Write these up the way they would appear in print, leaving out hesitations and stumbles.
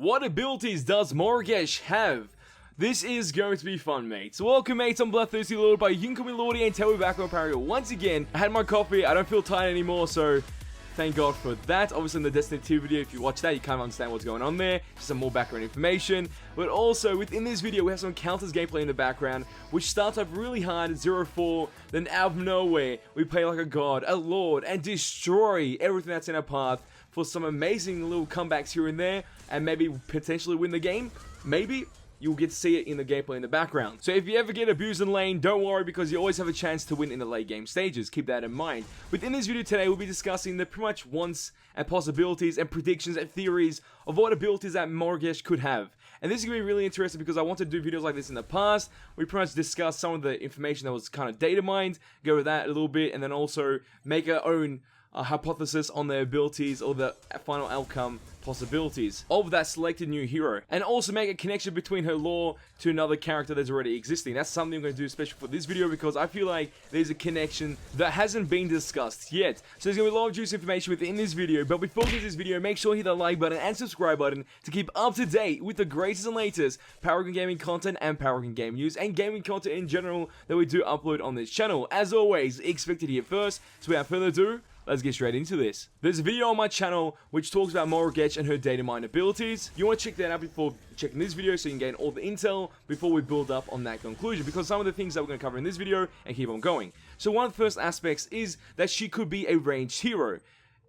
What abilities does Morigesh have? This is going to be fun, mates. Welcome, mates. I'm Bloodthirsty Lord, but you can call me Lordy, and tell me back on Paragon. Once again, I had my coffee. I don't feel tired anymore, so thank God for that. Obviously, in the Destiny 2 video, if you watch that, you kind of understand what's going on there. Just some more background information. But also, within this video, we have some counters gameplay in the background, which starts off really hard at 0-4. Then out of nowhere, we play like a god, a lord, and destroy everything that's in our path for some amazing little comebacks here and there, and maybe potentially win the game. Maybe. You'll get to see it in the gameplay in the background. So if you ever get abused in lane, don't worry, because you always have a chance to win in the late game stages. Keep that in mind. Within this video today, we'll be discussing the pretty much wants and possibilities and predictions and theories of what abilities that Morigesh could have. And this is going to be really interesting because I wanted to do videos like this in the past. We pretty much discussed some of the information that was kind of data mined, go over that a little bit, and then also make our own hypothesis on the abilities or the final outcome possibilities of that selected new hero, and also make a connection between her lore to another character that's already existing. That's something I'm going to do especially for this video because I feel like there's a connection that hasn't been discussed yet. So there's going to be a lot of juicy information within this video, but before we get this video, make sure you hit the like button and subscribe button to keep up to date with the greatest and latest Paragon Gaming content and Paragon Game news and gaming content in general that we do upload on this channel. As always, expect it here first, so without further ado, let's get straight into this. There's a video on my channel which talks about Morigesh and her data mine abilities. You want to check that out before checking this video so you can gain all the intel before we build up on that conclusion, because some of the things that we're going to cover in this video and keep on going. So one of the first aspects is that she could be a ranged hero.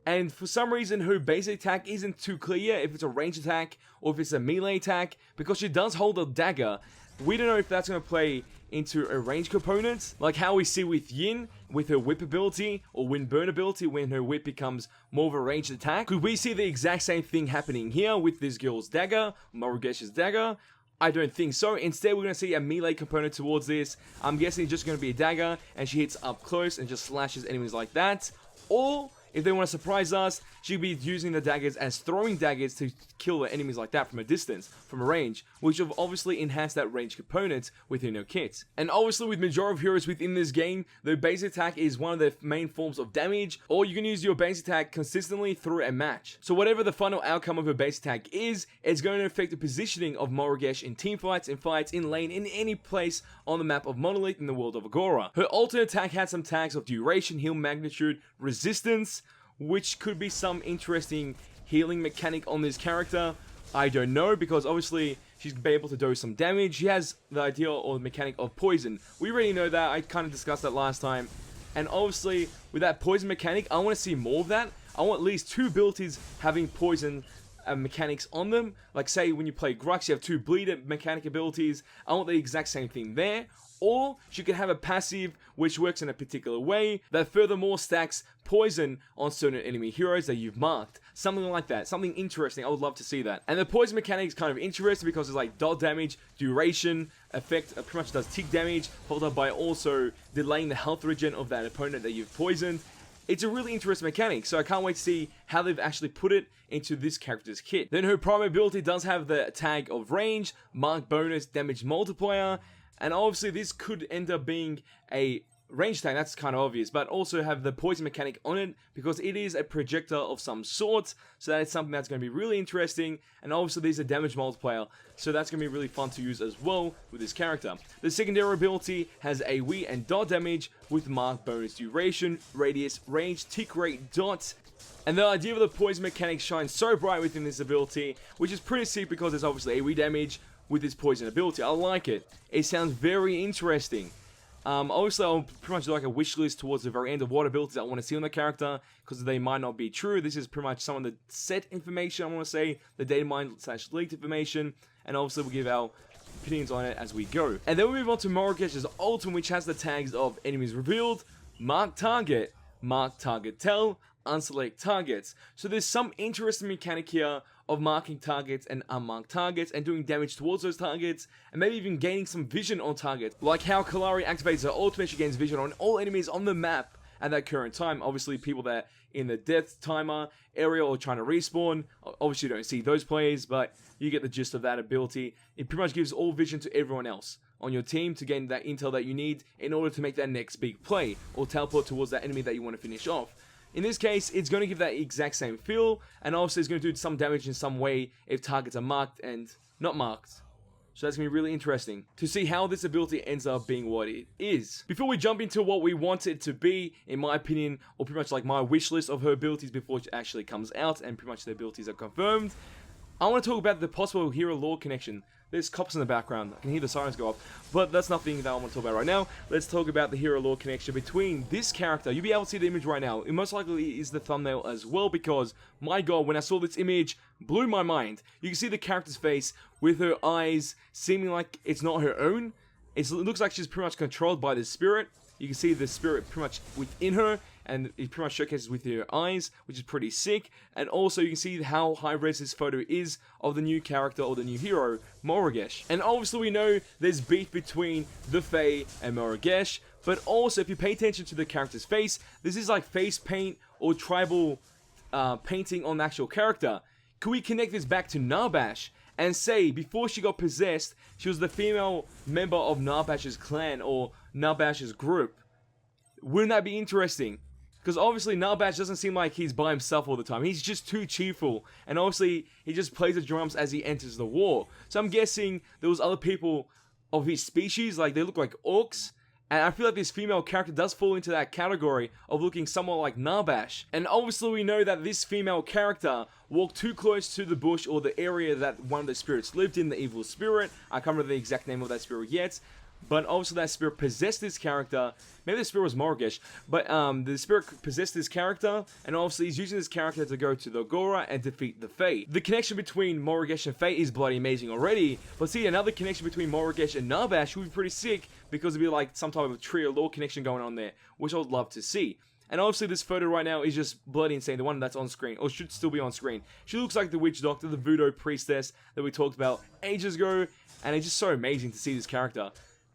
And for some reason, her basic attack isn't too clear if it's a ranged attack or if it's a melee attack, because she does hold a dagger. We don't know if that's going to play into a range component, like how we see with Yin with her whip ability or wind burn ability when her whip becomes more of a ranged attack. Could we see the exact same thing happening here with this girl's dagger, Morigesh's dagger? I don't think so. Instead, we're going to see a melee component towards this. I'm guessing it's just going to be a dagger and she hits up close and just slashes enemies like that. Or if they want to surprise us, she'll be using the daggers as throwing daggers to kill the enemies like that from a distance, from a range, which will obviously enhance that range component within her kit. And obviously with majority of heroes within this game, their base attack is one of the main forms of damage, or you can use your base attack consistently through a match. So whatever the final outcome of her base attack is, it's going to affect the positioning of Morigesh in teamfights, in fights, in lane, in any place on the map of Monolith in the world of Agora. Her alternate attack had some tags of duration, heal magnitude, resistance, which could be some interesting healing mechanic on this character. I don't know, because obviously she's be able to do some damage. She has the idea or the mechanic of poison. We already know that. I kind of discussed that last time. And obviously, with that poison mechanic, I want to see more of that. I want at least 2 abilities having poison mechanics on them. Like say when you play Grux, you have 2 bleed mechanic abilities. I want the exact same thing there. Or she could have a passive which works in a particular way that furthermore stacks poison on certain enemy heroes that you've marked. Something like that. Something interesting. I would love to see that. And the poison mechanic is kind of interesting because it's like dot damage, duration, effect, pretty much does tick damage, followed up by also delaying the health regen of that opponent that you've poisoned. It's a really interesting mechanic, so I can't wait to see how they've actually put it into this character's kit. Then her primary ability does have the tag of range, mark bonus, damage multiplier, and obviously this could end up being a range tag, that's kind of obvious, but also have the poison mechanic on it because it is a projectile of some sort, so that is something that's going to be really interesting. And obviously there's a damage multiplier, so that's going to be really fun to use as well with this character. The secondary ability has AoE and dot damage with mark bonus duration, radius, range, tick rate, dot. And the idea of the poison mechanic shines so bright within this ability, which is pretty sick because there's obviously AoE damage with this poison ability. I like it. It sounds very interesting. Obviously, I'll pretty much do like a wish list towards the very end of what abilities I want to see on the character, because they might not be true. This is pretty much some of the set information, I want to say, the data mine / leaked information, and obviously we'll give our opinions on it as we go. And then we move on to Morigesh's ultimate, which has the tags of enemies revealed, mark target tell, unselect targets. So there's some interesting mechanic here of marking targets and unmarked targets and doing damage towards those targets, and maybe even gaining some vision on targets. Like how Kalari activates her ultimate, she gains vision on all enemies on the map at that current time. Obviously people that in the death timer area or trying to respawn, obviously you don't see those players, but you get the gist of that ability. It pretty much gives all vision to everyone else on your team to gain that intel that you need in order to make that next big play or teleport towards that enemy that you want to finish off. In this case, it's going to give that exact same feel, and also it's going to do some damage in some way if targets are marked and not marked. So that's going to be really interesting to see how this ability ends up being what it is. Before we jump into what we want it to be, in my opinion, or pretty much like my wish list of her abilities before it actually comes out and pretty much the abilities are confirmed, I want to talk about the possible hero lore connection. There's cops in the background. I can hear the sirens go off. But that's nothing that I want to talk about right now. Let's talk about the hero lore connection between this character. You'll be able to see the image right now. It most likely is the thumbnail as well because, my god, when I saw this image, blew my mind. You can see the character's face with her eyes seeming like it's not her own. It looks like she's pretty much controlled by the spirit. You can see the spirit pretty much within her, and it pretty much showcases with her eyes, which is pretty sick. And also you can see how high-res this photo is of the new character or the new hero, Morigesh. And obviously we know there's beef between the Fae and Morigesh, but also if you pay attention to the character's face, this is like face paint or tribal painting on the actual character. Could we connect this back to Narbash and say before she got possessed, she was the female member of Narbash's clan or Narbash's group? Wouldn't that be interesting? Because obviously Narbash doesn't seem like he's by himself all the time. He's just too cheerful. And obviously he just plays the drums as he enters the war. So I'm guessing there was other people of his species, like they look like orcs. And I feel like this female character does fall into that category of looking somewhat like Narbash. And obviously we know that this female character walked too close to the bush or the area that one of the spirits lived in, the evil spirit. I can't remember the exact name of that spirit yet. But obviously that spirit possessed this character. Maybe the spirit was Morigesh. But the spirit possessed this character. And obviously he's using this character to go to the Agora and defeat the Fae. The connection between Morigesh and Fae is bloody amazing already. But see, another connection between Morigesh and Narbash would be pretty sick. Because it'd be like some type of trio lore connection going on there. Which I would love to see. And obviously this photo right now is just bloody insane. The one that's on screen. Or should still be on screen. She looks like the witch doctor, the voodoo priestess that we talked about ages ago. And it's just so amazing to see this character.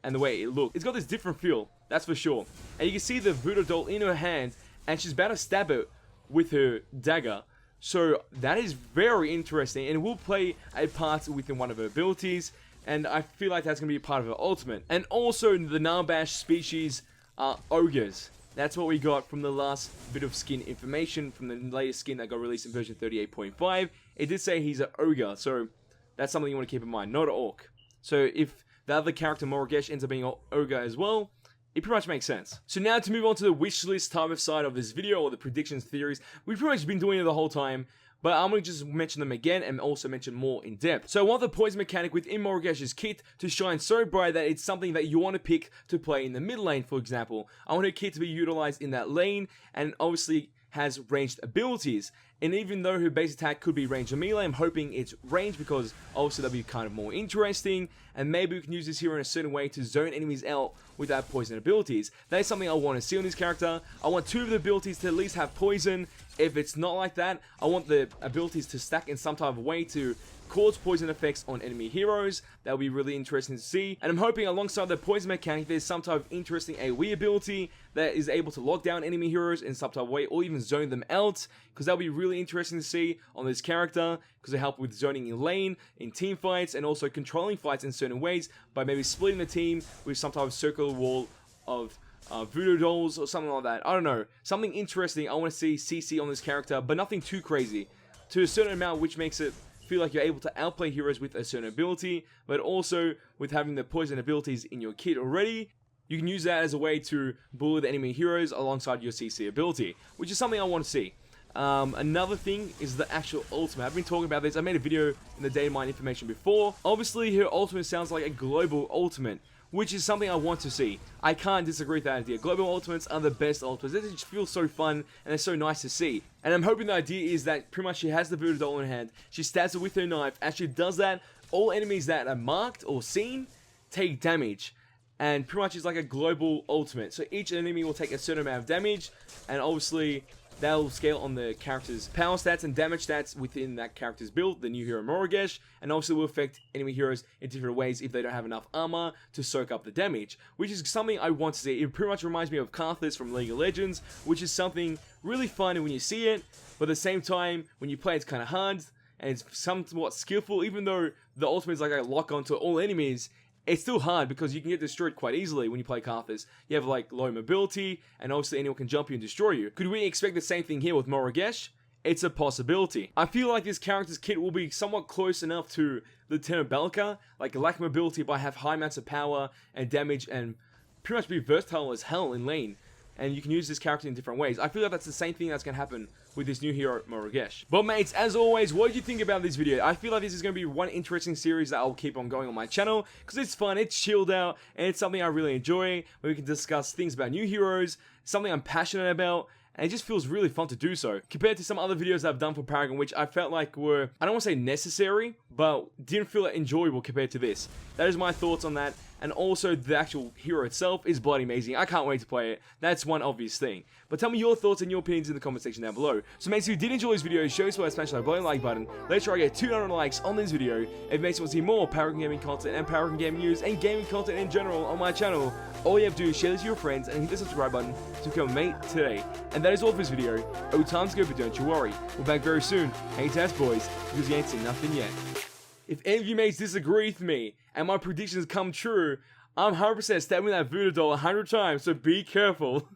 And the way it looks. It's got this different feel, that's for sure. And you can see the voodoo doll in her hand, and she's about to stab it with her dagger. So that is very interesting, and it will play a part within one of her abilities, and I feel like that's going to be a part of her ultimate. And also, the Narbash species are ogres. That's what we got from the last bit of skin information from the latest skin that got released in version 38.5. It did say he's an ogre, so that's something you want to keep in mind, not an orc. So if the other character, Morigesh, ends up being an ogre as well, it pretty much makes sense. So now to move on to the wish list type of side of this video, or the predictions theories. We've pretty much been doing it the whole time, but I'm going to just mention them again and also mention more in depth. So I want the poison mechanic within Morigesh's kit to shine so bright that it's something that you want to pick to play in the mid lane, for example. I want her kit to be utilized in that lane, and obviously has ranged abilities. And even though her base attack could be range or melee, I'm hoping it's range because obviously that'll be kind of more interesting. And maybe we can use this hero in a certain way to zone enemies out without poison abilities. That is something I want to see on this character. I want two of the abilities to at least have poison. If it's not like that, I want the abilities to stack in some type of way to cause poison effects on enemy heroes. That would be really interesting to see. And I'm hoping alongside the poison mechanic, there's some type of interesting AoE ability that is able to lock down enemy heroes in some type of way or even zone them out. Because that would be really interesting to see on this character. Because it helps with zoning in lane, in team fights, and also controlling fights in certain ways by maybe splitting the team with some type of circular wall of voodoo dolls or something like that. I don't know. Something interesting I want to see CC on this character, but nothing too crazy. To a certain amount, which makes it feel like you're able to outplay heroes with a certain ability, but also with having the poison abilities in your kit already, you can use that as a way to bully the enemy heroes alongside your CC ability, which is something I want to see. Another thing is the actual ultimate. I've been talking about this. I made a video in the Data Mine information before. Obviously, her ultimate sounds like a global ultimate, which is something I want to see. I can't disagree with that idea. Global ultimates are the best ultimates. They just feel so fun, and they're so nice to see. And I'm hoping the idea is that pretty much she has the voodoo doll in her hand, she stabs it with her knife, as she does that, all enemies that are marked or seen take damage. And pretty much it's like a global ultimate. So each enemy will take a certain amount of damage, and obviously that'll scale on the character's power stats and damage stats within that character's build, the new hero Morigesh, and also will affect enemy heroes in different ways if they don't have enough armor to soak up the damage, which is something I want to see. It pretty much reminds me of Karthus from League of Legends, which is something really fun when you see it, but at the same time, when you play it's kind of hard, and it's somewhat skillful, even though the ultimate is like a lock onto all enemies. it's still hard because you can get destroyed quite easily when you play Karthus. You have like low mobility, and obviously anyone can jump you and destroy you. Could we expect the same thing here with Morigesh? It's a possibility. I feel like this character's kit will be somewhat close enough to Lieutenant Belka, like lack mobility but have high amounts of power and damage and pretty much be versatile as hell in lane. And you can use this character in different ways. I feel like that's the same thing that's going to happen with this new hero, Morigesh. But mates, as always, what did you think about this video? I feel like this is going to be one interesting series that I'll keep on going on my channel, because it's fun, it's chilled out, and it's something I really enjoy, where we can discuss things about new heroes, something I'm passionate about, and it just feels really fun to do so. Compared to some other videos I've done for Paragon, which I felt like were, I don't want to say necessary, but didn't feel enjoyable compared to this. That is my thoughts on that. And also, the actual hero itself is bloody amazing. I can't wait to play it. That's one obvious thing. But tell me your thoughts and your opinions in the comment section down below. So mates, if you did enjoy this video, show us by smashing that like button. Let's try to get 200 likes on this video. If mates want to see more Paragon Gaming content and Paragon Gaming news and gaming content in general on my channel, all you have to do is share this with your friends and hit the subscribe button to become a mate today. And that is all for this video. Oh, time's good, but don't you worry. We're back very soon. Hang tight, boys, because you ain't seen nothing yet. If any of you mates disagree with me and my predictions come true, I'm 100% stabbing that voodoo doll 100 times, so be careful.